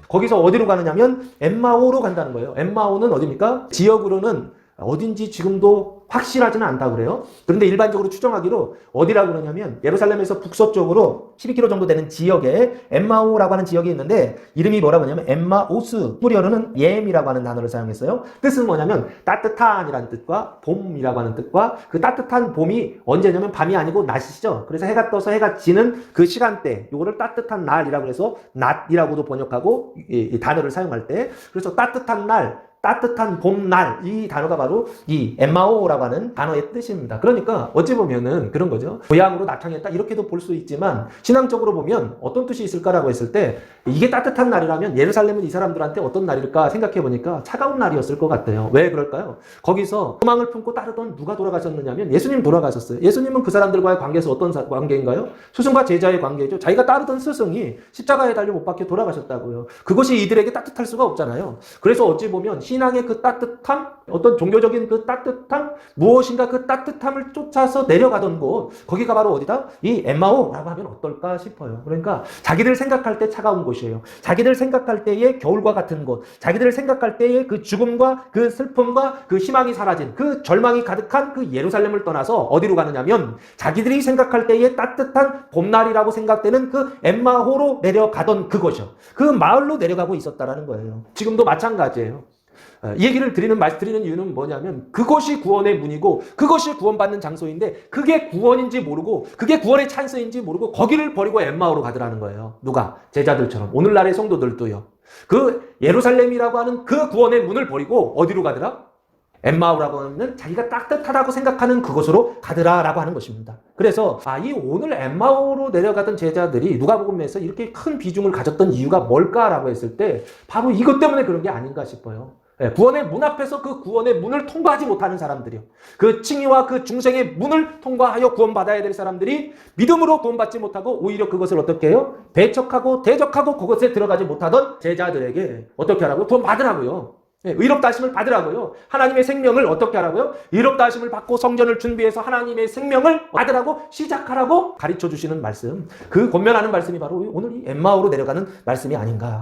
거기서 어디로 가느냐면 엠마오로 간다는 거예요. 엠마오는 어디입니까? 지역으로는 어딘지 지금도 확실하지는 않다 그래요. 그런데 일반적으로 추정하기로 어디라고 그러냐면 예루살렘에서 북서쪽으로 12km 정도 되는 지역에 엠마오라고 하는 지역이 있는데 이름이 뭐라고 하냐면 엠마오스. 히브리어로는 예엠이라고 하는 단어를 사용했어요. 뜻은 뭐냐면 따뜻한이라는 뜻과 봄이라고 하는 뜻과 그 따뜻한 봄이 언제냐면 밤이 아니고 낮이죠. 그래서 해가 떠서 해가 지는 그 시간대 요거를 따뜻한 날이라고 해서 낮이라고도 번역하고 이 단어를 사용할 때 그래서 따뜻한 날 따뜻한 봄날 이 단어가 바로 이 엠마오라고 하는 단어의 뜻입니다. 그러니까 어찌 보면은 그런 거죠. 고향으로 나타냈다 이렇게도 볼 수 있지만 신앙적으로 보면 어떤 뜻이 있을까라고 했을 때 이게 따뜻한 날이라면 예루살렘은 이 사람들한테 어떤 날일까 생각해 보니까 차가운 날이었을 것 같아요. 왜 그럴까요? 거기서 소망을 품고 따르던 누가 돌아가셨느냐면 예수님 돌아가셨어요. 예수님은 그 사람들과의 관계에서 어떤 관계인가요? 스승과 제자의 관계죠. 자기가 따르던 스승이 십자가에 달려 못 박혀 돌아가셨다고요. 그것이 이들에게 따뜻할 수가 없잖아요. 그래서 어찌 보면 신앙의 그 따뜻함, 어떤 종교적인 그 따뜻함, 무엇인가 그 따뜻함을 쫓아서 내려가던 곳, 거기가 바로 어디다? 이 엠마오라고 하면 어떨까 싶어요. 그러니까 자기들 생각할 때 차가운 곳이에요. 자기들 생각할 때의 겨울과 같은 곳, 자기들 생각할 때의 그 죽음과 그 슬픔과 그 희망이 사라진 그 절망이 가득한 그 예루살렘을 떠나서 어디로 가느냐면 자기들이 생각할 때의 따뜻한 봄날이라고 생각되는 그 엠마오로 내려가던 그곳이요. 그 마을로 내려가고 있었다라는 거예요. 지금도 마찬가지예요. 이 얘기를 드리는 이유는 뭐냐면 그것이 구원의 문이고 그것이 구원받는 장소인데 그게 구원인지 모르고 그게 구원의 찬스인지 모르고 거기를 버리고 엠마오로 가더라는 거예요. 누가? 제자들처럼 오늘날의 성도들도요. 그 예루살렘이라고 하는 그 구원의 문을 버리고 어디로 가더라? 엠마오라고 하는 자기가 따뜻하다고 생각하는 그곳으로 가더라라고 하는 것입니다. 그래서 이 오늘 엠마오로 내려가던 제자들이 누가복음에서 이렇게 큰 비중을 가졌던 이유가 뭘까라고 했을 때 바로 이것 때문에 그런 게 아닌가 싶어요. 구원의 문 앞에서 그 구원의 문을 통과하지 못하는 사람들이요. 그 칭의와 그 중생의 문을 통과하여 구원받아야 될 사람들이 믿음으로 구원받지 못하고 오히려 그것을 어떻게 해요? 배척하고 대적하고 그것에 들어가지 못하던 제자들에게 어떻게 하라고요? 구원받으라고요. 의롭다 하심을 받으라고요. 하나님의 생명을 어떻게 하라고요? 의롭다 하심을 받고 성전을 준비해서 하나님의 생명을 받으라고 시작하라고 가르쳐 주시는 말씀. 그 권면하는 말씀이 바로 오늘 이 엠마오로 내려가는 말씀이 아닌가.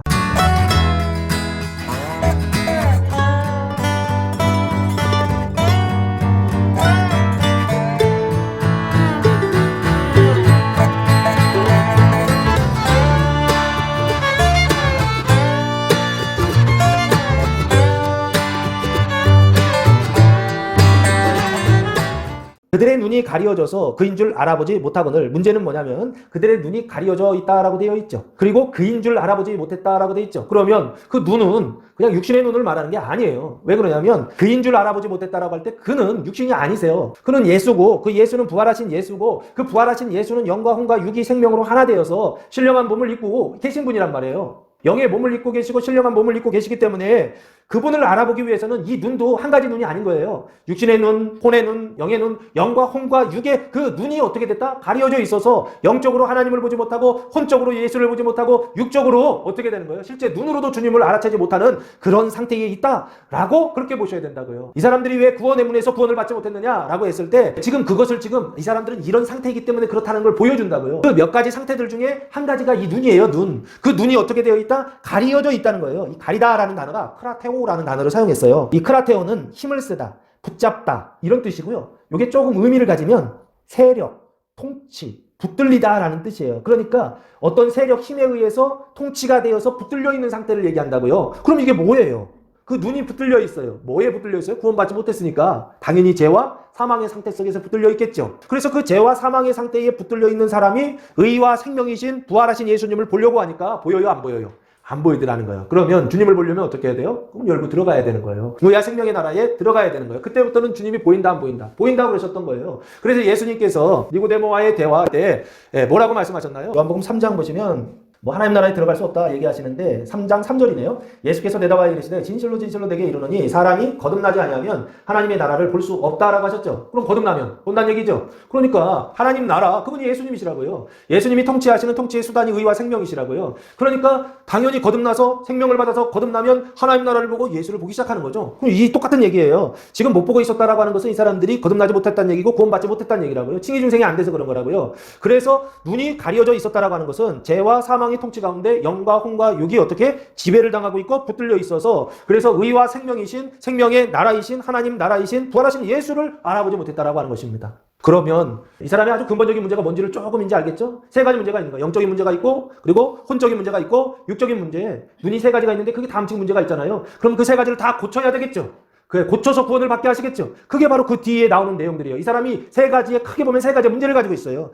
그들의 눈이 가려져서 그인 줄 알아보지 못하거늘. 문제는 뭐냐면 그들의 눈이 가려져 있다라고 되어 있죠. 그리고 그인 줄 알아보지 못했다라고 되어 있죠. 그러면 그 눈은 그냥 육신의 눈을 말하는 게 아니에요. 왜 그러냐면 그인 줄 알아보지 못했다라고 할 때 그는 육신이 아니세요. 그는 예수고 그 예수는 부활하신 예수고 그 부활하신 예수는 영과 혼과 육이 생명으로 하나 되어서 신령한 몸을 입고 계신 분이란 말이에요. 영의 몸을 입고 계시고 신령한 몸을 입고 계시기 때문에 그분을 알아보기 위해서는 이 눈도 한 가지 눈이 아닌 거예요. 육신의 눈, 혼의 눈, 영의 눈, 영과 혼과 육의 그 눈이 어떻게 됐다? 가려져 있어서 영적으로 하나님을 보지 못하고 혼적으로 예수를 보지 못하고 육적으로 어떻게 되는 거예요? 실제 눈으로도 주님을 알아채지 못하는 그런 상태에 있다라고 그렇게 보셔야 된다고요. 이 사람들이 왜 구원의 문에서 구원을 받지 못했느냐라고 했을 때 지금 그것을 지금 이 사람들은 이런 상태이기 때문에 그렇다는 걸 보여준다고요. 그 몇 가지 상태들 중에 한 가지가 이 눈이에요. 눈. 그 눈이 어떻게 되어 있다? 가려져 있다는 거예요. 이 가리다라는 단어가 크라테오라는 단어를 사용했어요. 이 크라테오는 힘을 쓰다, 붙잡다 이런 뜻이고요. 이게 조금 의미를 가지면 세력, 통치, 붙들리다라는 뜻이에요. 그러니까 어떤 세력, 힘에 의해서 통치가 되어서 붙들려 있는 상태를 얘기한다고요. 그럼 이게 뭐예요? 그 눈이 붙들려 있어요. 뭐에 붙들려 있어요? 구원받지 못했으니까 당연히 죄와 사망의 상태 속에서 붙들려 있겠죠. 그래서 그 죄와 사망의 상태에 붙들려 있는 사람이 의와 생명이신 부활하신 예수님을 보려고 하니까 보여요? 안 보여요? 안 보이더라는 거예요. 그러면 주님을 보려면 어떻게 해야 돼요? 그럼 열고 들어가야 되는 거예요. 의와 생명의 나라에 들어가야 되는 거예요. 그때부터는 주님이 보인다 안 보인다? 보인다고 그러셨던 거예요. 그래서 예수님께서 니고데모와의 대화 때 뭐라고 말씀하셨나요? 요한복음 3장 보시면 하나님 나라에 들어갈 수 없다 얘기하시는데 3장 3절이네요. 예수께서 대답하여 이르시되 진실로 진실로 내게 이르노니 사람이 거듭나지 아니하면 하나님의 나라를 볼 수 없다라고 하셨죠. 그럼 거듭나면 본다는 얘기죠. 그러니까 하나님 나라 그분이 예수님이시라고요. 예수님이 통치하시는 통치의 수단이 의와 생명이시라고요. 그러니까 당연히 거듭나서 생명을 받아서 거듭나면 하나님 나라를 보고 예수를 보기 시작하는 거죠. 그럼 이 똑같은 얘기예요. 지금 못 보고 있었다라고 하는 것은 이 사람들이 거듭나지 못했다는 얘기고 구원받지 못했다는 얘기라고요. 칭의 중생이 안 돼서 그런 거라고요. 그래서 눈이 가려져 있었다라고 하는 것은 죄와 사망 사망의 통치 가운데 영과 혼과 육이 어떻게 지배를 당하고 있고 붙들려 있어서 그래서 의와 생명이신 생명의 나라이신 하나님 나라이신 부활하신 예수를 알아보지 못했다라고 하는 것입니다. 그러면 이 사람의 아주 근본적인 문제가 뭔지를 조금 이제 알겠죠? 세 가지 문제가 있는 거예요. 영적인 문제가 있고 그리고 혼적인 문제가 있고 육적인 문제. 눈이 세 가지가 있는데 그게 다음층 문제가 있잖아요. 그럼 그 세 가지를 다 고쳐야 되겠죠? 그 고쳐서 구원을 받게 하시겠죠? 그게 바로 그 뒤에 나오는 내용들이에요. 이 사람이 세 가지의 크게 보면 세 가지의 문제를 가지고 있어요.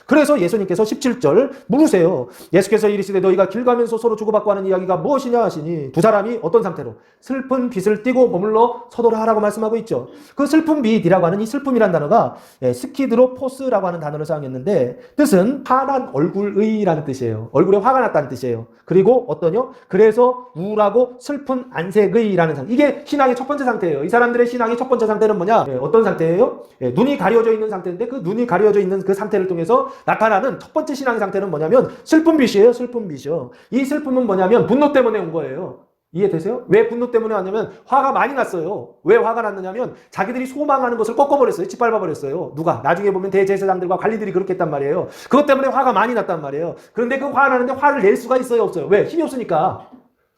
그래서 예수님께서 17절 물으세요. 예수께서 이르시되 너희가 길 가면서 서로 주고받고 하는 이야기가 무엇이냐 하시니 두 사람이 어떤 상태로 슬픈 빛을 띠고 머물러 서도라 하라고 말씀하고 있죠. 그 슬픈 빛이라고 하는 이 슬픔이란 단어가 스키드로포스라고 하는 단어를 사용했는데 뜻은 화난 얼굴의라는 뜻이에요. 얼굴에 화가 났다는 뜻이에요. 그리고 어떠냐? 그래서 우울하고 슬픈 안색의라는 상태. 이게 신앙의 첫 번째 상태예요. 이 사람들의 신앙의 첫 번째 상태는 뭐냐? 어떤 상태예요? 눈이 가려져 있는 상태인데 그 눈이 가려져 있는 그 상태를 통해서 나타나는 첫 번째 신앙의 상태는 뭐냐면 슬픈 빛이에요. 슬픈 빛이요. 이 슬픔은 뭐냐면 분노 때문에 온 거예요. 이해되세요? 왜 분노 때문에 왔냐면 화가 많이 났어요. 왜 화가 났느냐면 자기들이 소망하는 것을 꺾어버렸어요. 짓밟아버렸어요. 누가? 나중에 보면 대제사장들과 관리들이 그렇게 했단 말이에요. 그것 때문에 화가 많이 났단 말이에요. 그런데 그 화가 나는데 화를 낼 수가 있어요? 없어요? 왜? 힘이 없으니까.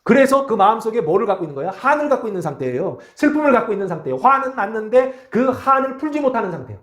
그래서 그 마음속에 뭐를 갖고 있는 거예요? 한을 갖고 있는 상태예요. 슬픔을 갖고 있는 상태예요. 화는 났는데 그 한을 풀지 못하는 상태예요.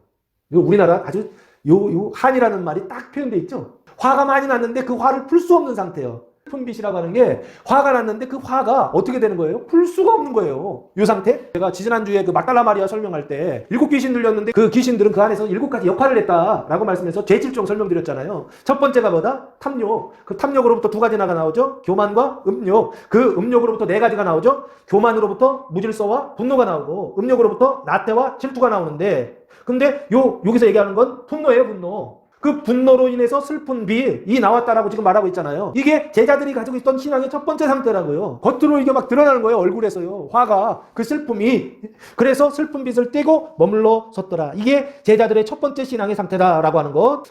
이거 우리나라 아주 요 한이라는 말이 딱 표현되어 있죠. 화가 많이 났는데 그 화를 풀 수 없는 상태예요. 슬픈 빛이라고 하는 게 화가 났는데 그 화가 어떻게 되는 거예요? 풀 수가 없는 거예요. 요 상태? 제가 지지난주에 그 막달라 마리아 설명할 때 7귀신 들렸는데 그 귀신들은 그 안에서 7가지 역할을 했다라고 말씀해서 제7종 설명드렸잖아요. 첫 번째가 뭐다? 탐욕. 그 탐욕으로부터 2가지나 나오죠. 교만과 음욕. 그 음욕으로부터 4가지가 나오죠. 교만으로부터 무질서와 분노가 나오고 음욕으로부터 나태와 질투가 나오는데 근데 여기서 얘기하는 건 분노예요, 분노. 그 분노로 인해서 슬픈 빛이 나왔다라고 지금 말하고 있잖아요. 이게 제자들이 가지고 있던 신앙의 첫 번째 상태라고요. 겉으로 이게 막 드러나는 거예요, 얼굴에서요. 화가, 그 슬픔이. 그래서 슬픈 빛을 띠고 머물러 섰더라. 이게 제자들의 첫 번째 신앙의 상태다라고 하는 것.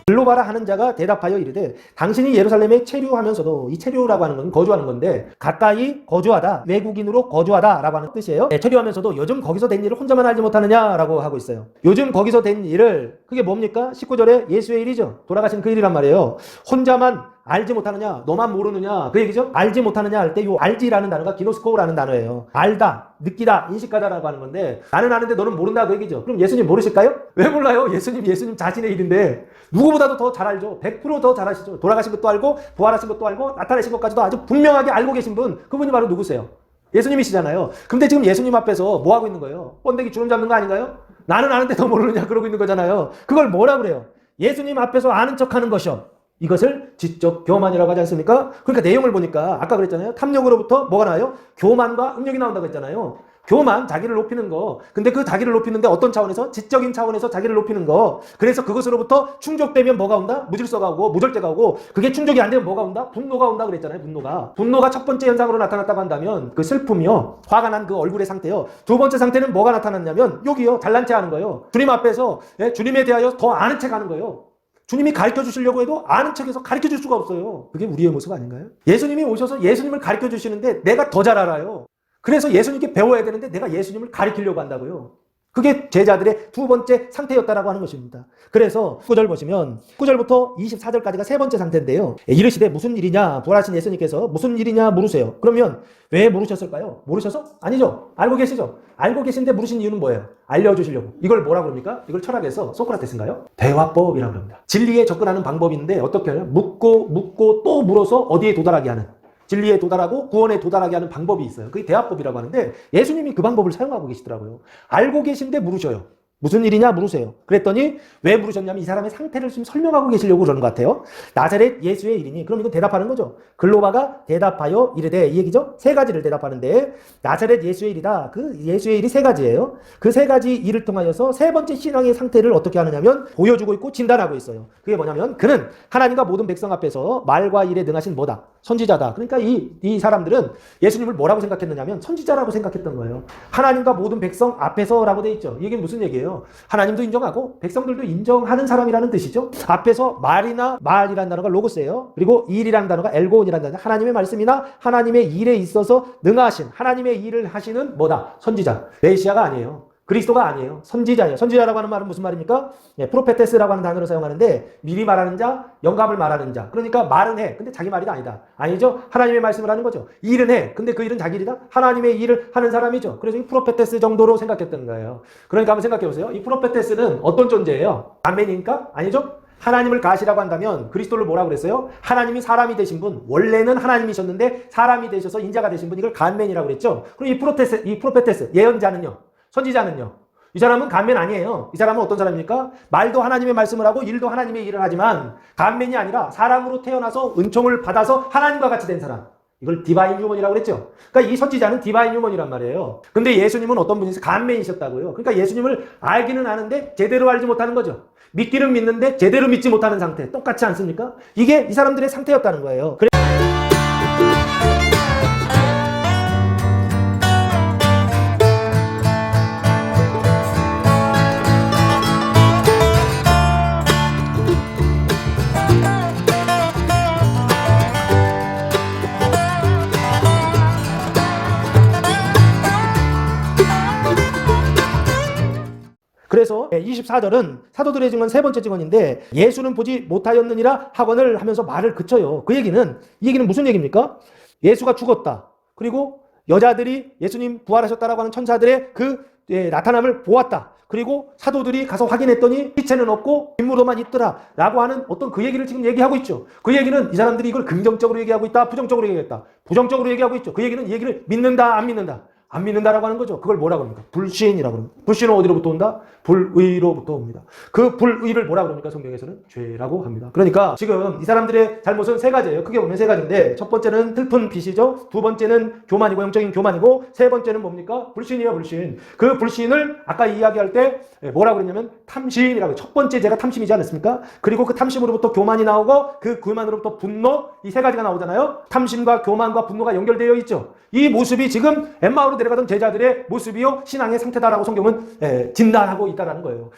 글로바라 하는 자가 대답하여 이르되 당신이 예루살렘에 체류하면서도 이 체류라고 하는 건 거주하는 건데 가까이 거주하다 외국인으로 거주하다 라고 하는 뜻이에요. 체류하면서도 요즘 거기서 된 일을 혼자만 알지 못하느냐 라고 하고 있어요. 요즘 거기서 된 일을 그게 뭡니까? 19절에 예수의 일이죠. 돌아가신 그 일이란 말이에요. 혼자만 알지 못하느냐? 너만 모르느냐? 그 얘기죠? 알지 못하느냐 할 때 요 알지라는 단어가 기노스코라는 단어예요. 알다, 느끼다, 인식하다라고 하는 건데 나는 아는데 너는 모른다 그 얘기죠. 그럼 예수님 모르실까요? 왜 몰라요? 예수님 자신의 일인데 누구보다도 더 잘 알죠. 100% 더 잘 아시죠. 돌아가신 것도 알고 부활하신 것도 알고 나타내신 것까지도 아주 분명하게 알고 계신 분 그분이 바로 누구세요? 예수님이시잖아요. 근데 지금 예수님 앞에서 뭐 하고 있는 거예요? 번데기 주름 잡는 거 아닌가요? 나는 아는데 더 모르느냐 그러고 있는 거잖아요. 그걸 뭐라 그래요? 예수님 앞에서 아는 척하는 것이요. 이것을 지적 교만이라고 하지 않습니까? 그러니까 내용을 보니까 아까 그랬잖아요. 탐욕으로부터 뭐가 나와요? 교만과 음욕이 나온다고 했잖아요. 교만, 자기를 높이는 거. 근데 그 자기를 높이는데 어떤 차원에서? 지적인 차원에서 자기를 높이는 거. 그래서 그것으로부터 충족되면 뭐가 온다? 무질서가 오고 무절제가 오고 그게 충족이 안 되면 뭐가 온다? 분노가 온다 그랬잖아요. 분노가 첫 번째 현상으로 나타났다고 한다면 그 슬픔이요. 화가 난 그 얼굴의 상태요. 두 번째 상태는 뭐가 나타났냐면 여기요. 잘난 체 하는 거예요. 주님 앞에서 주님에 대하여 더 아는 척 하는 거예요. 주님이 가르쳐 주시려고 해도 아는 척해서 가르쳐 줄 수가 없어요. 그게 우리의 모습 아닌가요? 예수님이 오셔서 예수님을 가르쳐 주시는데 내가 더 잘 알아요. 그래서 예수님께 배워야 되는데 내가 예수님을 가르치려고 한다고요. 그게 제자들의 두 번째 상태였다라고 하는 것입니다. 그래서 9절 보시면 9절부터 24절까지가 세 번째 상태인데요. 이르시되 무슨 일이냐? 부활하신 예수님께서 무슨 일이냐 물으세요. 그러면 왜 물으셨을까요? 모르셔서? 아니죠. 알고 계시죠? 알고 계신데 물으신 이유는 뭐예요? 알려주시려고. 이걸 뭐라고 합니까? 이걸 철학에서 소크라테스인가요? 대화법이라고 합니다. 진리에 접근하는 방법인데 어떻게 하냐? 묻고 또 물어서 어디에 도달하게 하는. 진리에 도달하고 구원에 도달하게 하는 방법이 있어요. 그게 대화법이라고 하는데 예수님이 그 방법을 사용하고 계시더라고요. 알고 계신데 물으셔요. 무슨 일이냐 물으세요. 그랬더니 왜 물으셨냐면 이 사람의 상태를 지금 설명하고 계시려고 그러는 것 같아요. 나사렛 예수의 일이니. 그럼 이건 대답하는 거죠. 글로바가 대답하여 이르되, 이 얘기죠. 세 가지를 대답하는데 나사렛 예수의 일이다. 그 예수의 일이 세 가지예요. 그 세 가지 일을 통하여서 세 번째 신앙의 상태를 어떻게 하느냐면 보여주고 있고 진단하고 있어요. 그게 뭐냐면 그는 하나님과 모든 백성 앞에서 말과 일에 능하신 뭐다? 선지자다. 그러니까 이 사람들은 예수님을 뭐라고 생각했느냐면 선지자라고 생각했던 거예요. 하나님과 모든 백성 앞에서라고 돼 있죠. 이게 무슨 얘기예요? 하나님도 인정하고 백성들도 인정하는 사람이라는 뜻이죠. 앞에서 말이라는 단어가 로고스예요. 그리고 일이라는 단어가 엘고온이라는 단어. 하나님의 말씀이나 하나님의 일에 있어서 능하신 하나님의 일을 하시는 뭐다? 선지자. 메시아가 아니에요. 그리스도가 아니에요. 선지자예요. 선지자라고 하는 말은 무슨 말입니까? 프로페테스라고 하는 단어를 사용하는데 미리 말하는 자, 영감을 말하는 자. 그러니까 말은 해. 근데 자기 말이 아니다. 아니죠? 하나님의 말씀을 하는 거죠. 일은 해. 근데 그 일은 자기 일이다? 하나님의 일을 하는 사람이죠. 그래서 이 프로페테스 정도로 생각했던 거예요. 그러니까 한번 생각해 보세요. 이 프로페테스는 어떤 존재예요? 아멘입니까? 아니죠? 하나님을 가시라고 한다면 그리스도를 뭐라고 그랬어요? 하나님이 사람이 되신 분, 원래는 하나님이셨는데 사람이 되셔서 인자가 되신 분, 이걸 간맨이라고 그랬죠. 그럼 이 프로페테스, 예언자는요? 선지자는요? 이 사람은 간맨 아니에요. 이 사람은 어떤 사람입니까? 말도 하나님의 말씀을 하고 일도 하나님의 일을 하지만 간맨이 아니라 사람으로 태어나서 은총을 받아서 하나님과 같이 된 사람. 이걸 디바인 휴먼이라고 그랬죠. 그러니까 이 선지자는 디바인 휴먼이란 말이에요. 근데 예수님은 어떤 분이세요? 간맨이셨다고요. 그러니까 예수님을 알기는 아는데 제대로 알지 못하는 거죠. 믿기는 믿는데 제대로 믿지 못하는 상태. 똑같지 않습니까? 이게 이 사람들의 상태였다는 거예요. 그래서 24절은 사도들의 증언 세 번째 증언인데 예수는 보지 못하였느니라 학원을 하면서 말을 그쳐요. 이 얘기는 무슨 얘기입니까? 예수가 죽었다. 그리고 여자들이 예수님 부활하셨다라고 하는 천사들의 그 나타남을 보았다. 그리고 사도들이 가서 확인했더니 시체는 없고 빈무로만 있더라 라고 하는 어떤 그 얘기를 지금 얘기하고 있죠. 그 얘기는 이 사람들이 이걸 긍정적으로 얘기하고 있다, 부정적으로 얘기했다, 부정적으로 얘기하고 있죠. 그 얘기는 이 얘기를 믿는다, 안 믿는다. 안 믿는다라고 하는 거죠. 그걸 뭐라고 합니까? 불신이라고 합니다. 불신은 어디로부터 온다? 불의로부터 옵니다. 그 불의를 뭐라고 합니까? 성경에서는 죄라고 합니다. 그러니까 지금 이 사람들의 잘못은 세 가지예요. 크게 보면 세 가지인데 첫 번째는 슬픈 빛이죠. 두 번째는 교만이고 영적인 교만이고 세 번째는 뭡니까? 불신이에요. 불신. 그 불신을 아까 이야기할 때 뭐라고 그랬냐면 탐심이라고. 첫 번째 죄가 탐심이지 않았습니까? 그리고 그 탐심으로부터 교만이 나오고 그 교만으로부터 분노, 이 세 가지가 나오잖아요. 탐심과 교만과 분노가 연결되어 있죠. 이 모습이 지금 엠마오로 내려가던 제자들의 모습이요 신앙의 상태다라고 성경은 진단하고 있다라는 거예요.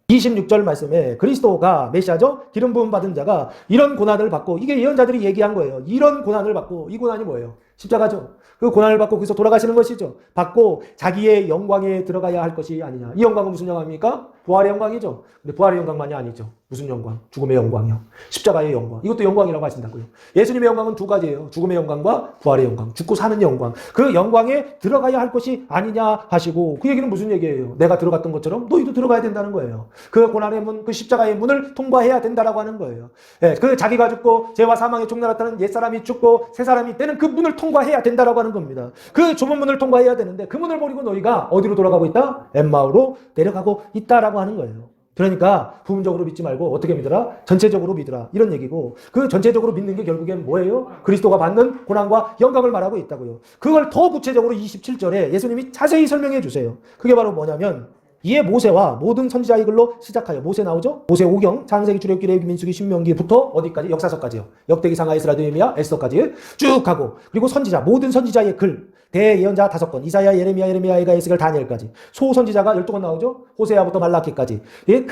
26절 말씀에 그리스도가 메시아죠? 기름 부음 받은 자가 이런 고난을 받고, 이게 예언자들이 얘기한 거예요. 이런 고난을 받고, 이 고난이 뭐예요? 십자가죠. 그 고난을 받고 거기서 돌아가시는 것이죠. 받고 자기의 영광에 들어가야 할 것이 아니냐. 이 영광은 무슨 영광입니까? 부활의 영광이죠. 근데 부활의 영광만이 아니죠. 무슨 영광? 죽음의 영광이요. 십자가의 영광. 이것도 영광이라고 하신다고요. 예수님의 영광은 두 가지예요. 죽음의 영광과 부활의 영광. 죽고 사는 영광. 그 영광에 들어가야 할 것이 아니냐 하시고, 그 얘기는 무슨 얘기예요? 내가 들어갔던 것처럼 너희도 들어가야 된다는 거예요. 그 고난의 문, 그 십자가의 문을 통과해야 된다라고 하는 거예요. 그 자기가 죽고 죄와 사망에 종날았다는 옛사람이 죽고 새 사람이 되는 그 문을 통과해야 된다라고 하는 겁니다. 그 좁은 문을 통과해야 되는데 그 문을 버리고 너희가 어디로 돌아가고 있다? 엠마오로 내려가고 있다라고 하는 거예요. 그러니까 부분적으로 믿지 말고 어떻게 믿으라? 전체적으로 믿으라. 이런 얘기고, 그 전체적으로 믿는 게 결국엔 뭐예요? 그리스도가 받는 고난과 영광을 말하고 있다고요. 그걸 더 구체적으로 27절에 예수님이 자세히 설명해 주세요. 그게 바로 뭐냐면, 이에 모세와 모든 선지자의 글로 시작하여, 모세 나오죠? 모세 오경, 창세기, 출애굽기, 레위기, 민수기, 신명기부터 어디까지? 역사서까지요. 역대기, 상하, 에스라, 느헤미야, 에스더까지 쭉 가고, 그리고 선지자, 모든 선지자의 글, 대예언자 5권, 이사야, 예레미야, 예레미야, 에스겔, 다니엘까지, 소선지자가 12권 나오죠? 호세아부터 말라키까지. 이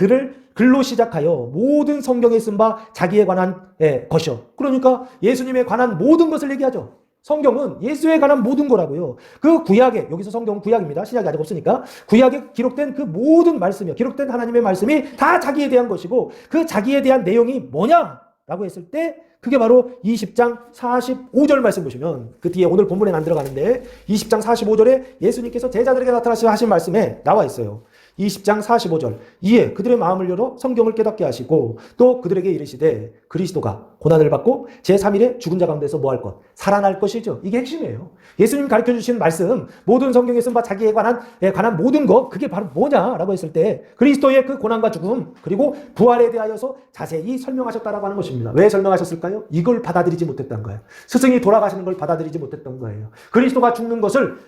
글로 시작하여 모든 성경에 쓴 바 자기에 관한 것이요. 그러니까 예수님에 관한 모든 것을 얘기하죠. 성경은 예수에 관한 모든 거라고요. 그 구약에, 여기서 성경은 구약입니다. 신약이 아직 없으니까. 구약에 기록된 그 모든 말씀이요. 기록된 하나님의 말씀이 다 자기에 대한 것이고, 그 자기에 대한 내용이 뭐냐? 라고 했을 때 그게 바로 20장 45절 말씀 보시면 그 뒤에 오늘 본문에는 안 들어가는데 20장 45절에 예수님께서 제자들에게 나타나셔서 하신 말씀에 나와 있어요. 20장 45절 이에 그들의 마음을 열어 성경을 깨닫게 하시고 또 그들에게 이르시되 그리스도가 고난을 받고 제3일에 죽은 자 가운데서 뭐 할 것? 살아날 것이죠. 이게 핵심이에요. 예수님 가르쳐 주신 말씀 모든 성경에 쓴 바 자기에 관한 모든 것 그게 바로 뭐냐라고 했을 때 그리스도의 그 고난과 죽음 그리고 부활에 대하여서 자세히 설명하셨다라고 하는 것입니다. 왜 설명하셨을까요? 이걸 받아들이지 못했던 거예요. 스승이 돌아가시는 걸 받아들이지 못했던 거예요. 그리스도가 죽는 것을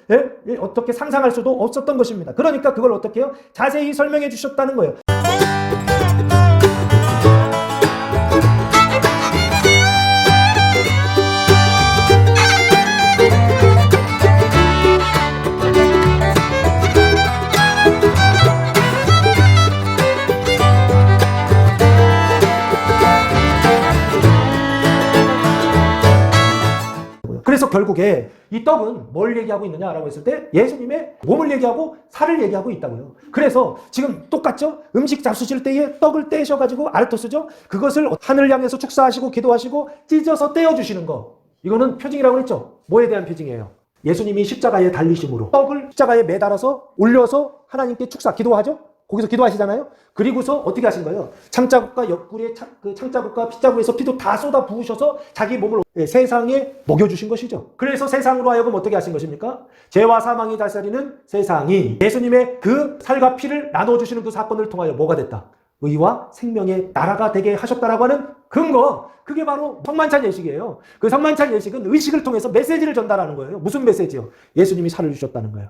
어떻게 상상할 수도 없었던 것입니다. 그러니까 그걸 어떻게 해요? 자세히 설명해 주셨다는 거예요. 그래서 결국에 이 떡은 뭘 얘기하고 있느냐라고 했을 때 예수님의 몸을 얘기하고 살을 얘기하고 있다고요. 그래서 지금 똑같죠? 음식 잡수실 때에 떡을 떼셔가지고 아르토스죠? 그것을 하늘 향해서 축사하시고 기도하시고 찢어서 떼어주시는 거. 이거는 표징이라고 했죠? 뭐에 대한 표징이에요? 예수님이 십자가에 달리심으로 떡을 십자가에 매달아서 올려서 하나님께 축사, 기도하죠? 거기서 기도하시잖아요. 그리고서 어떻게 하신 거예요? 창자국과 옆구리에 그 창자국과 핏자국에서 피도 다 쏟아 부으셔서 자기 몸을 세상에 먹여주신 것이죠. 그래서 세상으로 하여금 어떻게 하신 것입니까? 죄와 사망이 다스리는 세상이 예수님의 그 살과 피를 나눠주시는 그 사건을 통하여 뭐가 됐다? 의와 생명의 나라가 되게 하셨다라고 하는 근거. 그게 바로 성만찬 예식이에요. 그 성만찬 예식은 의식을 통해서 메시지를 전달하는 거예요. 무슨 메시지요? 예수님이 살을 주셨다는 거예요.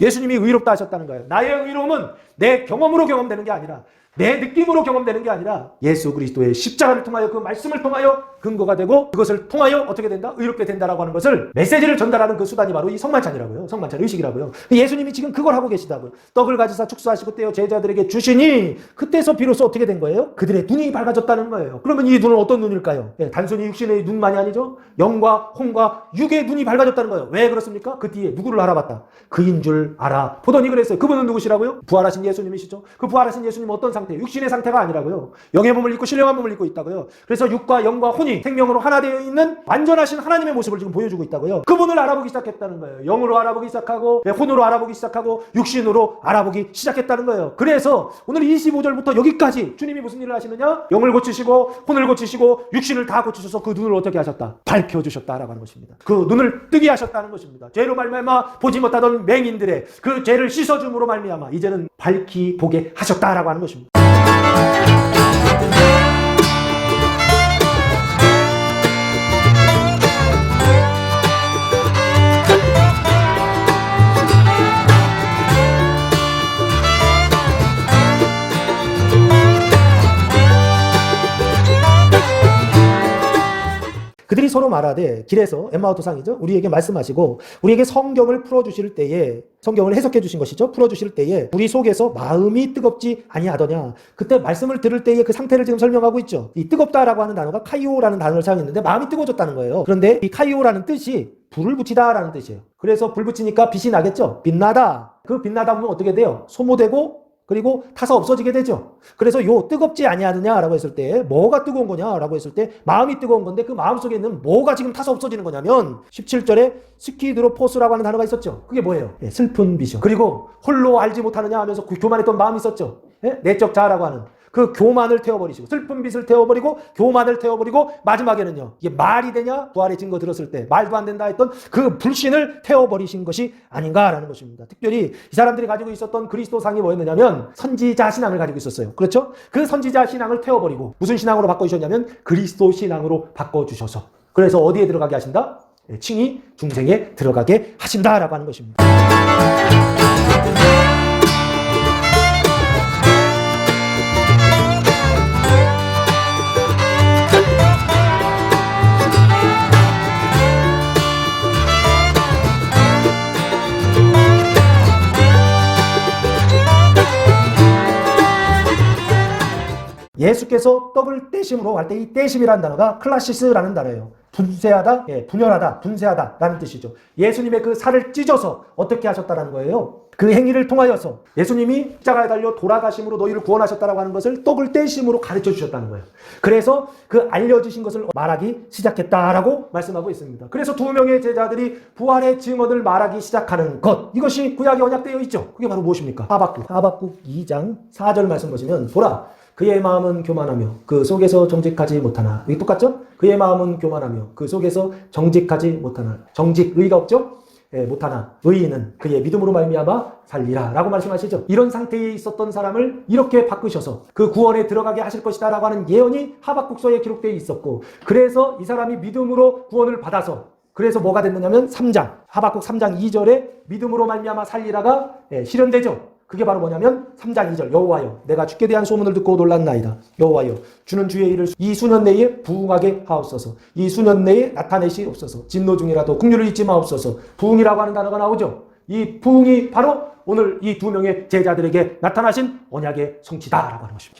예수님이 의롭다 하셨다는 거예요. 나의 의로움은 내 경험으로 경험되는 게 아니라 내 느낌으로 경험되는 게 아니라 예수 그리스도의 십자가를 통하여 그 말씀을 통하여 근거가 되고 그것을 통하여 어떻게 된다? 의롭게 된다라고 하는 것을 메시지를 전달하는 그 수단이 바로 이 성만찬이라고요. 성만찬 의식이라고요. 예수님이 지금 그걸 하고 계시다고요. 떡을 가지사 축사하시고 떼어 제자들에게 주시니 그때서 비로소 어떻게 된 거예요? 그들의 눈이 밝아졌다는 거예요. 그러면 이 눈은 어떤 눈일까요? 단순히 육신의 눈만이 아니죠. 영과 혼과 육의 눈이 밝아졌다는 거예요. 왜 그렇습니까? 그 뒤에 누구를 알아봤다? 그인 줄 알아보더니 그랬어요. 그분은 누구시라고요? 부활하신 예수님이시죠. 그 부활하신 예수님은 어떤 상태? 육신의 상태가 아니라고요. 영의 몸을 입고 신령한 몸을 입고 있다고요. 그래서 육과 영과 혼이 생명으로 하나 되어 있는 완전하신 하나님의 모습을 지금 보여주고 있다고요. 그분을 알아보기 시작했다는 거예요. 영으로 알아보기 시작하고 혼으로 알아보기 시작하고 육신으로 알아보기 시작했다는 거예요. 그래서 오늘 25절부터 여기까지 주님이 무슨 일을 하시느냐? 영을 고치시고 혼을 고치시고 육신을 다 고치셔서 그 눈을 어떻게 하셨다? 밝혀주셨다라고 하는 것입니다. 그 눈을 뜨게 하셨다는 것입니다. 죄로 말미암아 보지 못하던 맹인들의 그 죄를 씻어줌으로 말미암아 이제는 밝히 보게 하셨다라고 하는 것입니다. 그들이 서로 말하되 길에서 엠마오 도상이죠. 우리에게 말씀하시고 우리에게 성경을 풀어주실 때에 성경을 해석해 주신 것이죠. 풀어주실 때에 우리 속에서 마음이 뜨겁지 아니하더냐. 그때 말씀을 들을 때의 그 상태를 지금 설명하고 있죠. 이 뜨겁다라고 하는 단어가 카이오라는 단어를 사용했는데 마음이 뜨거워졌다는 거예요. 그런데 이 카이오라는 뜻이 불을 붙이다라는 뜻이에요. 그래서 불 붙이니까 빛이 나겠죠. 빛나다. 그 빛나다 보면 어떻게 돼요? 소모되고 그리고 타서 없어지게 되죠. 그래서 요 뜨겁지 아니하느냐라고 했을 때 뭐가 뜨거운 거냐라고 했을 때 마음이 뜨거운 건데 그 마음 속에 있는 뭐가 지금 타서 없어지는 거냐면 17절에 스키드로포스라고 하는 단어가 있었죠. 그게 뭐예요? 슬픈 빛이요. 그리고 홀로 알지 못하느냐 하면서 그 교만했던 마음이 있었죠. 내적 자아라고 하는 그 교만을 태워버리시고 슬픈 빛을 태워버리고 교만을 태워버리고 마지막에는요. 이게 말이 되냐? 부활의 증거 들었을 때 말도 안 된다 했던 그 불신을 태워버리신 것이 아닌가라는 것입니다. 특별히 이 사람들이 가지고 있었던 그리스도상이 뭐였느냐면 선지자 신앙을 가지고 있었어요. 그렇죠? 그 선지자 신앙을 태워버리고 무슨 신앙으로 바꿔주셨냐면 그리스도 신앙으로 바꿔주셔서 그래서 어디에 들어가게 하신다? 칭의 중생에 들어가게 하신다라고 하는 것입니다. 예수께서 떡을 떼심으로 할 때 이 떼심이라는 단어가 클라시스라는 단어예요. 분쇄하다, 분열하다, 분쇄하다 라는 뜻이죠. 예수님의 그 살을 찢어서 어떻게 하셨다라는 거예요. 그 행위를 통하여서 예수님이 십자가에 달려 돌아가심으로 너희를 구원하셨다라고 하는 것을 떡을 떼심으로 가르쳐 주셨다는 거예요. 그래서 그 알려주신 것을 말하기 시작했다라고 말씀하고 있습니다. 그래서 두 명의 제자들이 부활의 증언을 말하기 시작하는 것, 이것이 구약에 언약되어 있죠. 그게 바로 무엇입니까? 하박국 2장 4절 말씀 보시면 보라 그의 마음은 교만하며 그 속에서 정직하지 못하나. 이게 똑같죠? 그의 마음은 교만하며 그 속에서 정직하지 못하나. 정직, 의가 없죠? 못하나 의인은 그의 믿음으로 말미암아 살리라 라고 말씀하시죠. 이런 상태에 있었던 사람을 이렇게 바꾸셔서 그 구원에 들어가게 하실 것이다 라고 하는 예언이 하박국서에 기록되어 있었고, 그래서 이 사람이 믿음으로 구원을 받아서 그래서 뭐가 됐느냐면 3장 하박국 3장 2절에 믿음으로 말미암아 살리라가 실현되죠. 그게 바로 뭐냐면 3장 2절 여호와여 내가 주께 대한 소문을 듣고 놀랐나이다. 여호와여 주는 주의 일을 이 수년 내에 부응하게 하옵소서. 이 수년 내에 나타내시옵소서. 진노 중이라도 긍휼을 잊지 마옵소서. 부응이라고 하는 단어가 나오죠. 이 부응이 바로 오늘 이 두 명의 제자들에게 나타나신 언약의 성취다라고 하는 것입니다.